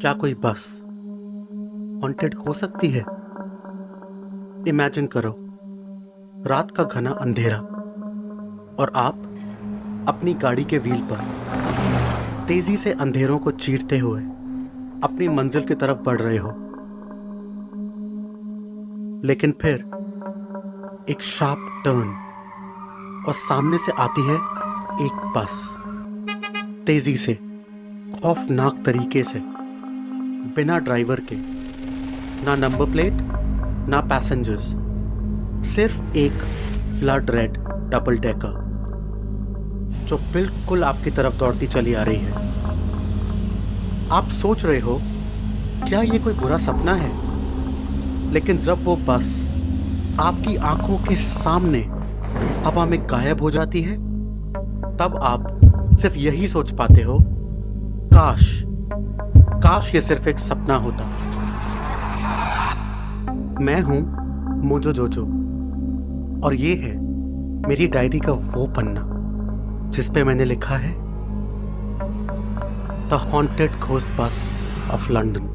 क्या कोई बस हॉन्टेड हो सकती है? इमेजिन करो, रात का घना अंधेरा और आप अपनी गाड़ी के व्हील पर तेजी से अंधेरों को चीरते हुए अपनी मंजिल की तरफ बढ़ रहे हो। लेकिन फिर एक शार्प टर्न और सामने से आती है एक बस, तेजी से, खौफनाक तरीके से, बिना ड्राइवर के, ना नंबर प्लेट, ना पैसेंजर्स, सिर्फ एक ब्लड रेड डबल डेकर जो बिल्कुल आपकी तरफ दौड़ती चली आ रही है। आप सोच रहे हो, क्या ये कोई बुरा सपना है? लेकिन जब वो बस आपकी आंखों के सामने हवा में गायब हो जाती है, तब आप सिर्फ यही सोच पाते हो, काश काश ये सिर्फ एक सपना होता। मैं हूं मोजो जोजो और ये है मेरी डायरी का वो पन्ना जिस पे मैंने लिखा है द हॉन्टेड घोस्ट बस of London.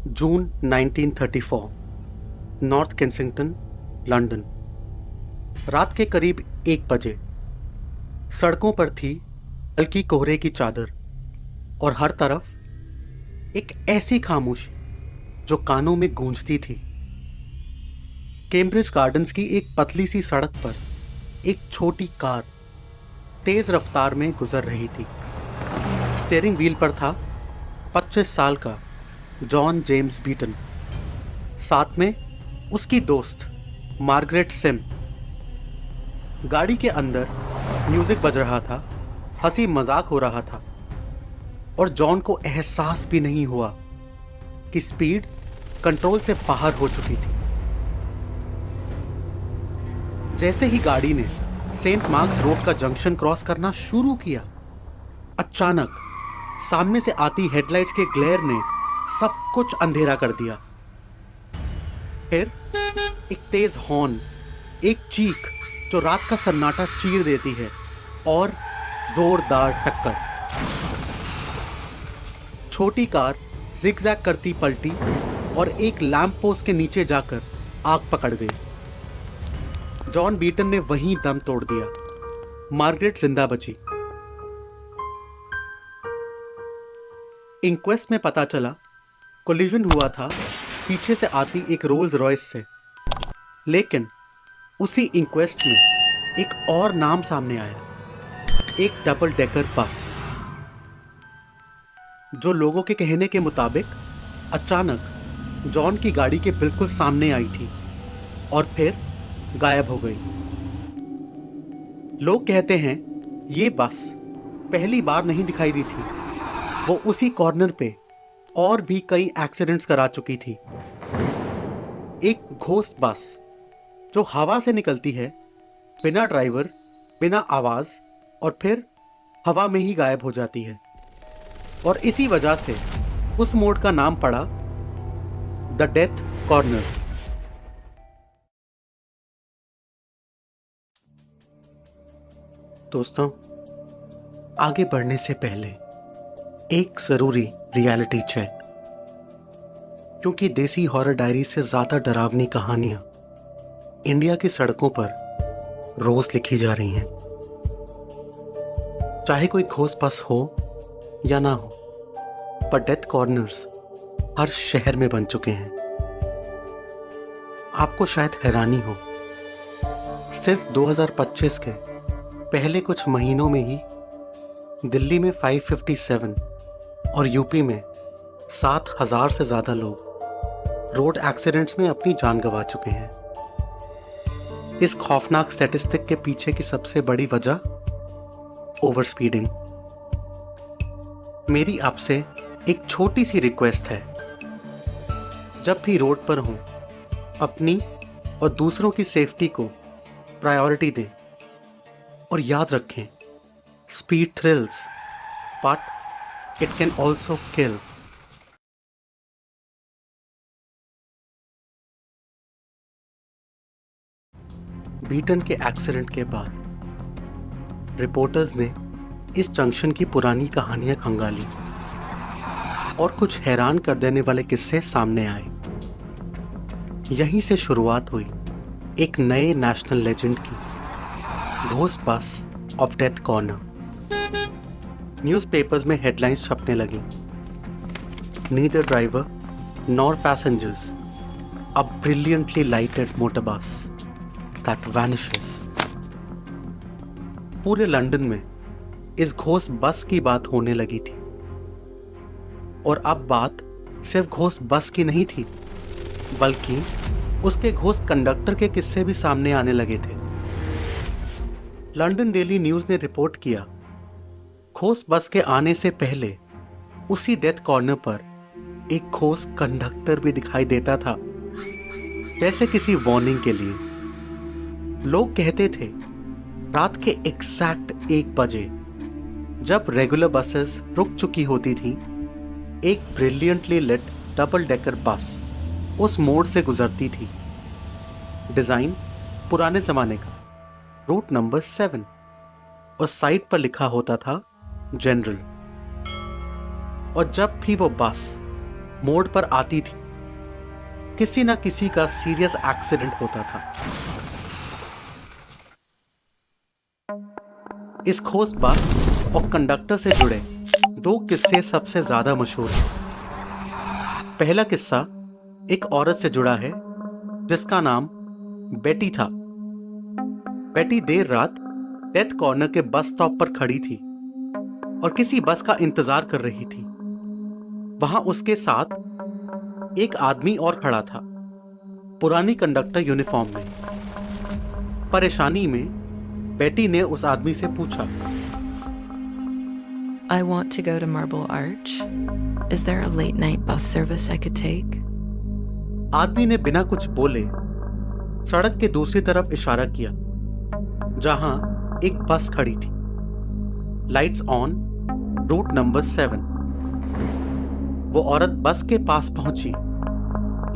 June 1934, north Kensington, London. रात के करीब 1 बजे सड़कों पर थी हल्की कोहरे की चादर और हर तरफ एक ऐसी खामोशी जो कानों में गूंजती थी। कैम्ब्रिज गार्डन्स की एक पतली सी सड़क पर एक छोटी कार तेज रफ्तार में गुजर रही थी। स्टीयरिंग व्हील पर था 25 साल का जॉन जेम्स बीटन, साथ में उसकी दोस्त मार्गरेट सिम। गाड़ी के अंदर म्यूजिक बज रहा था, हंसी मजाक हो रहा था और जॉन को एहसास भी नहीं हुआ कि स्पीड कंट्रोल से बाहर हो चुकी थी। जैसे ही गाड़ी ने सेंट मार्क्स रोड का जंक्शन क्रॉस करना शुरू किया, अचानक सामने से आती हेडलाइट्स के ग्लेयर ने सब कुछ अंधेरा कर दिया। फिर एक तेज हॉर्न, एक चीख जो रात का सन्नाटा चीर देती है और जोरदार टक्कर। छोटी कार जिगजैग करती पलटी और एक लैंप पोस्ट के नीचे जाकर आग पकड़ गई। जॉन बीटन ने वहीं दम तोड़ दिया। मार्गरेट जिंदा बची। इंक्वेस्ट में पता चला कोलिजन हुआ था पीछे से आती एक रोल्स रॉयस से। लेकिन उसी इंक्वेस्ट में एक और नाम सामने आया, एक डबल डेकर बस, जो लोगों के कहने के मुताबिक अचानक जॉन की गाड़ी के बिल्कुल सामने आई थी और फिर गायब हो गई। लोग कहते हैं ये बस पहली बार नहीं दिखाई दी थी, वो उसी कॉर्नर पे और भी कई एक्सीडेंट्स करा चुकी थी। एक घोस्ट बस जो हवा से निकलती है, बिना ड्राइवर, बिना आवाज और फिर हवा में ही गायब हो जाती है। और इसी वजह से उस मोड़ का नाम पड़ा द डेथ कॉर्नर। दोस्तों, आगे बढ़ने से पहले एक जरूरी रियलिटी चेक, क्योंकि देसी हॉरर डायरी से ज्यादा डरावनी कहानियां इंडिया की सड़कों पर रोज लिखी जा रही हैं। चाहे कोई घोस्ट बस हो या ना हो, पर डेथ कॉर्नर्स हर शहर में बन चुके हैं। आपको शायद हैरानी हो, सिर्फ 2025 के पहले कुछ महीनों में ही दिल्ली में 557 और यूपी में 7,000 से ज्यादा लोग रोड एक्सीडेंट्स में अपनी जान गंवा चुके हैं। इस खौफनाक स्टैटिस्टिक के पीछे की सबसे बड़ी वजह ओवर स्पीडिंग। मेरी आपसे एक छोटी सी रिक्वेस्ट है, जब भी रोड पर हों अपनी और दूसरों की सेफ्टी को प्रायोरिटी दें और याद रखें, speed thrills but it can also kill. Beaten के एक्सीडेंट के बाद रिपोर्टर्स ने इस जंक्शन की पुरानी कहानियां खंगाली और कुछ हैरान कर देने वाले किस्से सामने आए। यहीं से शुरुआत हुई एक नए नेशनल लेजेंड की, घोस्ट बस ऑफ डेथ कॉर्नर। न्यूज़पेपर्स में हेडलाइंस छपने लगी, नीदर ड्राइवर नॉर पैसेंजर्स, अ ब्रिलियंटली लाइटेड मोटर बस that vanishes। पूरे लंदन में इस घोस्ट बस की बात होने लगी थी, और अब बात सिर्फ घोस्ट बस की नहीं थी, बल्कि उसके घोस्ट कंडक्टर के किस्से भी सामने आने लगे थे। लंदन डेली न्यूज़ ने रिपोर्ट किया, घोस्ट बस के आने से पहले उसी डेथ कॉर्नर पर एक घोस्ट कंडक्टर भी दिखाई देता था, जैसे किसी वार्निंग के लिए। लोग कहते थे रात के एग्जैक्ट 1 बजे, जब रेगुलर बसेस रुक चुकी होती थी, एक brilliantly lit double decker bus उस मोड़ से गुजरती थी। डिजाइन पुराने जमाने का, रूट नंबर 7, और साइड पर लिखा होता था जनरल। और जब भी वो बस मोड़ पर आती थी, किसी ना किसी का सीरियस एक्सीडेंट होता था। इस घोस्ट बस और कंडक्टर से जुड़े 2 किस्से सबसे ज्यादा मशहूर हैं। पहला किस्सा एक औरत से जुड़ा है जिसका नाम बेटी था। बेटी देर रात डेथ कॉर्नर के बस स्टॉप पर खड़ी थी और किसी बस का इंतजार कर रही थी। वहां उसके साथ एक आदमी और खड़ा था, पुरानी कंडक्टर यूनिफॉर्म में। परेशानी में बेटी ने उस आदमी से पूछा, I want to go to Marble Arch. Is there a late night bus service I could take? आदमी ने बिना कुछ बोले सड़क के दूसरी तरफ इशारा किया, जहां एक बस खड़ी थी। Lights on, route number 7। वो औरत बस के पास पहुंची,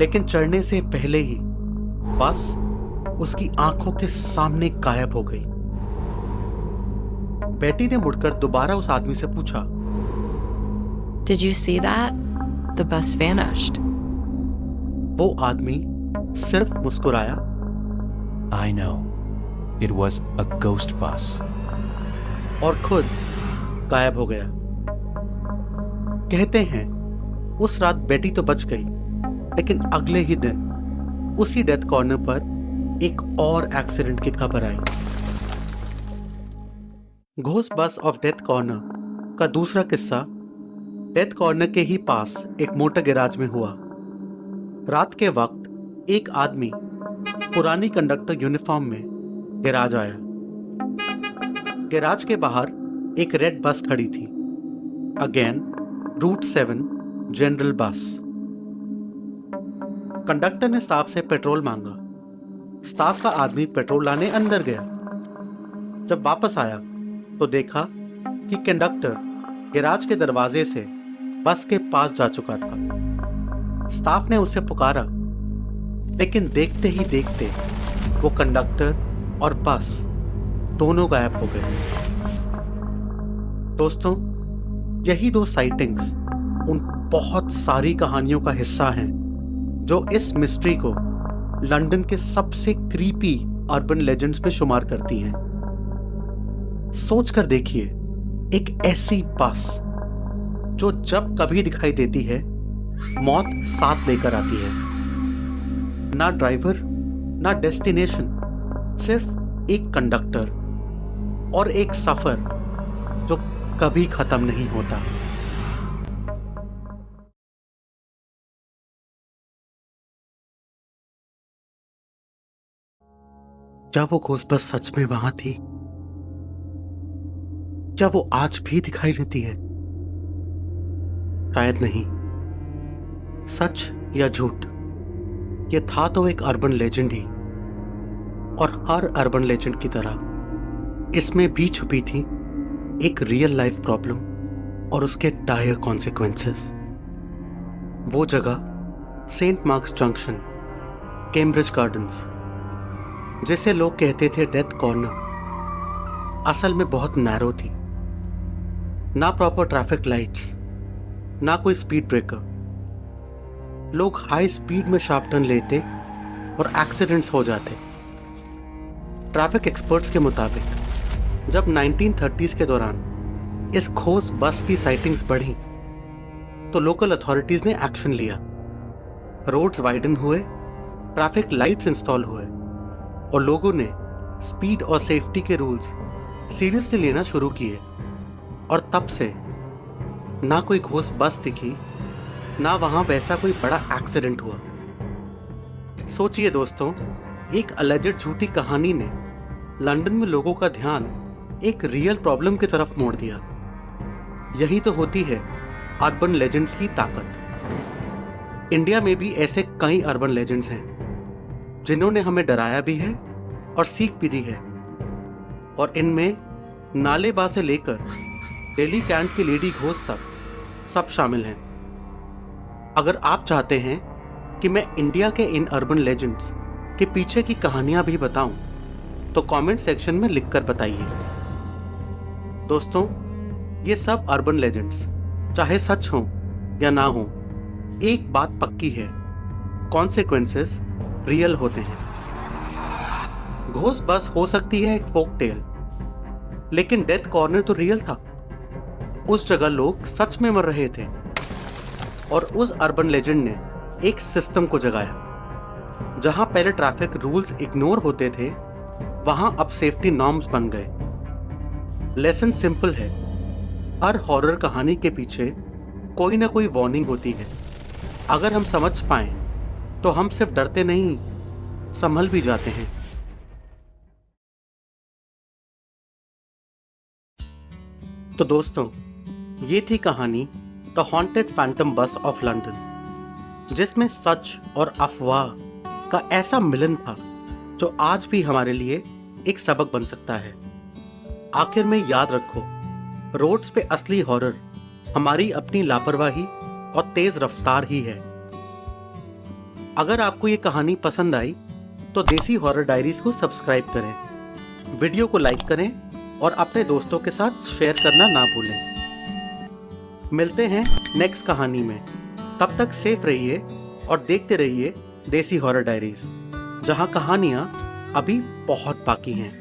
लेकिन चढ़ने से पहले ही बस उसकी आंखों के सामने गायब हो गई। बेटी ने मुड़कर दोबारा उस आदमी से पूछा, Did you see that? The bus vanished. वो आदमी सिर्फ मुस्कुराया, I know. It was a ghost bus. और खुद गायब हो गया। कहते हैं उस रात बेटी तो बच गई, लेकिन अगले ही दिन उसी डेथ कॉर्नर पर एक और एक्सीडेंट की खबर आई। घोस्ट बस ऑफ डेथ कॉर्नर का दूसरा किस्सा डेथ कॉर्नर के ही पास एक मोटर गैराज में हुआ। रात के वक्त एक आदमी पुरानी कंडक्टर यूनिफॉर्म में गैराज आया। गैराज के बाहर एक रेड बस खड़ी थी, अगेन रूट 7 जनरल बस। कंडक्टर ने स्टाफ से पेट्रोल मांगा। स्टाफ का आदमी पेट्रोल लाने अंदर गया। जब वापस आया तो देखा कि कंडक्टर गैराज के दरवाजे से बस के पास जा चुका था। स्टाफ ने उसे पुकारा, लेकिन देखते ही देखते वो कंडक्टर और बस दोनों गायब हो गए। दोस्तों, यही 2 साइटिंग्स उन बहुत सारी कहानियों का हिस्सा हैं जो इस मिस्ट्री को लंदन के सबसे क्रीपी अर्बन लेजेंड्स में शुमार करती हैं। सोच कर देखिए, एक ऐसी बस जो जब कभी दिखाई देती है मौत साथ लेकर आती है। ना ड्राइवर, ना डेस्टिनेशन, सिर्फ एक कंडक्टर और एक सफर जो कभी खत्म नहीं होता। क्या वो घोस्ट सच में वहां थी? क्या वो आज भी दिखाई देती है? शायद नहीं। सच या झूठ, ये था तो एक अर्बन लेजेंड ही, और हर अर्बन लेजेंड की तरह इसमें भी छुपी थी एक रियल लाइफ प्रॉब्लम और उसके डायर कॉन्सिक्वेंसेस। वो जगह Saint Mark's Junction, Cambridge Gardens, जिसे लोग कहते थे डेथ कॉर्नर, असल में बहुत नैरो थी। ना प्रॉपर ट्रैफिक लाइट्स, ना कोई स्पीड ब्रेकर। लोग हाई स्पीड में शार्प टर्न लेते और एक्सीडेंट्स हो जाते। ट्रैफिक एक्सपर्ट्स के मुताबिक जब 1930s के दौरान इस खोज बस की साइटिंग्स बढ़ी तो लोकल अथॉरिटीज ने एक्शन लिया। रोड्स वाइडन हुए, ट्रैफिक लाइट्स इंस्टॉल हुए और लोगों ने स्पीड और सेफ्टी के रूल्स सीरियसली लेना शुरू किए। और तब से ना कोई घोस्ट बस दिखी, ना वहां वैसा कोई बड़ा एक्सीडेंट हुआ। सोचिए दोस्तों, एक अलेजेड झूठी कहानी ने लंदन में लोगों का ध्यान एक रियल प्रॉब्लम की तरफ मोड़ दिया। यही तो होती है अर्बन लेजेंड्स की ताकत। इंडिया में भी ऐसे कई अर्बन लेजेंड्स हैं जिन्होंने हमें डराया भी है और सीख भी दी है। और इनमें नालेबा से लेकर दिल्ली कैंट की लेडी घोस्ट तक सब शामिल हैं। अगर आप चाहते हैं कि मैं इंडिया के इन अर्बन लेजेंड्स के पीछे की कहानियां भी बताऊं, तो कमेंट सेक्शन में लिखकर बताइए। दोस्तों, ये सब अर्बन लेजेंड्स चाहे सच हों या ना हों, एक बात पक्की है, कॉन्सिक्वेंसेस रियल होते हैं। घोस्ट बस हो सकती है एक फोक टेल, लेकिन डेथ कॉर्नर तो रियल था। उस जगह लोग सच में मर रहे थे और उस अर्बन लेजेंड ने एक सिस्टम को जगाया। जहां पहले ट्रैफिक रूल्स इग्नोर होते थे, वहां अब सेफ्टी नॉर्म्स बन गए। लेसन सिंपल है, हर हॉरर कहानी के पीछे कोई ना कोई वार्निंग होती है। अगर हम समझ पाएं तो हम सिर्फ डरते नहीं, संभल भी जाते हैं। तो दोस्तों, ये थी कहानी द हॉन्टेड फैंटम बस ऑफ लंदन, जिसमें सच और अफवाह का ऐसा मिलन था जो आज भी हमारे लिए एक सबक बन सकता है। आखिर में याद रखो, रोड्स पे असली हॉरर हमारी अपनी लापरवाही और तेज रफ्तार ही है। अगर आपको ये कहानी पसंद आई तो देसी हॉरर डायरीज को सब्सक्राइब करें, वीडियो को लाइक करें और अपने दोस्तों के साथ शेयर करना ना भूलें। मिलते हैं नेक्स्ट कहानी में। तब तक सेफ रहिए और देखते रहिए देसी हॉरर डायरीज, जहां कहानियां अभी बहुत बाकी हैं।